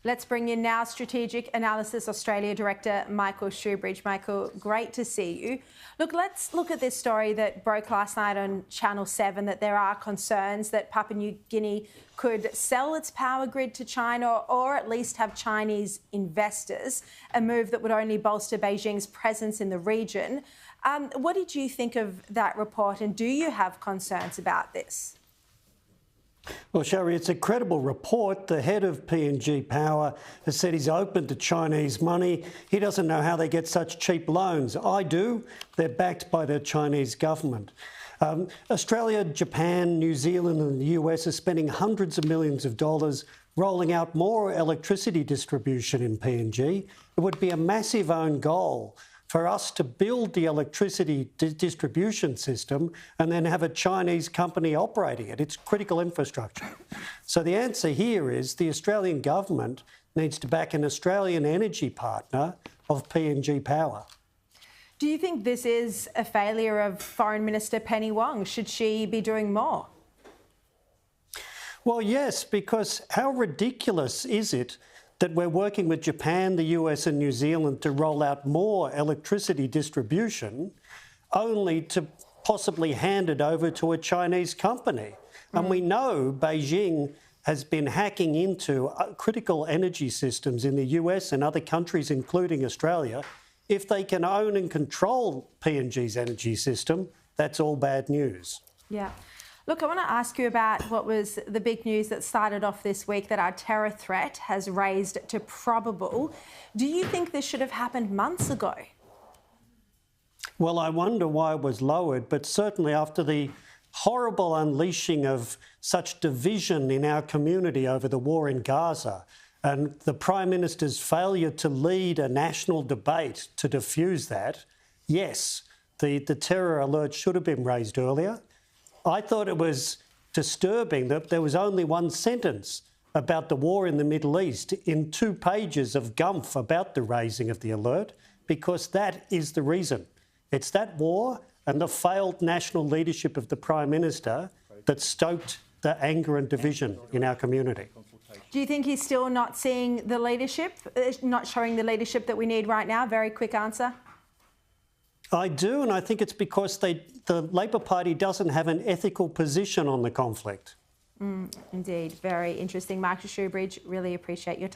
Let's bring in now Strategic Analysis Australia Director Michael Shoebridge. Michael, great to see you. Look, let's look at this story that broke last night on Channel 7, that there are concerns that Papua New Guinea could sell its power grid to China or at least have Chinese investors, a move that would only bolster Beijing's presence in the region. What did you think of that report, and do you have concerns about this? Well, Sharri, it's a credible report. The head of PNG Power has said he's open to Chinese money. He doesn't know how they get such cheap loans. I do. They're backed by the Chinese government. Australia, Japan, New Zealand and the US are spending hundreds of millions of dollars rolling out more electricity distribution in PNG. It would be a massive own goal for us to build the electricity distribution system and then have a Chinese company operating it. It's critical infrastructure. So the answer here is the Australian government needs to back an Australian energy partner of PNG Power. Do you think this is a failure of Foreign Minister Penny Wong? Should she be doing more? Well, yes, because how ridiculous is it that we're working with Japan, the US and New Zealand to roll out more electricity distribution, only to possibly hand it over to a Chinese company. And we know Beijing has been hacking into critical energy systems in the US and other countries, including Australia. If they can own and control PNG's energy system, that's all bad news. Yeah. Look, I want to ask you about what was the big news that started off this week, that our terror threat has raised to probable. Do you think this should have happened months ago? Well, I wonder why it was lowered, but certainly after the horrible unleashing of such division in our community over the war in Gaza and the Prime Minister's failure to lead a national debate to diffuse that, yes, the terror alert should have been raised earlier. I thought it was disturbing that there was only one sentence about the war in the Middle East in 2 pages of gumph about the raising of the alert, because that is the reason. It's that war and the failed national leadership of the Prime Minister that stoked the anger and division in our community. Do you think he's still not seeing the leadership, not showing the leadership that we need right now? Very quick answer. I do, and I think it's because the Labor Party doesn't have an ethical position on the conflict. Indeed, very interesting. Michael Shoebridge, really appreciate your time.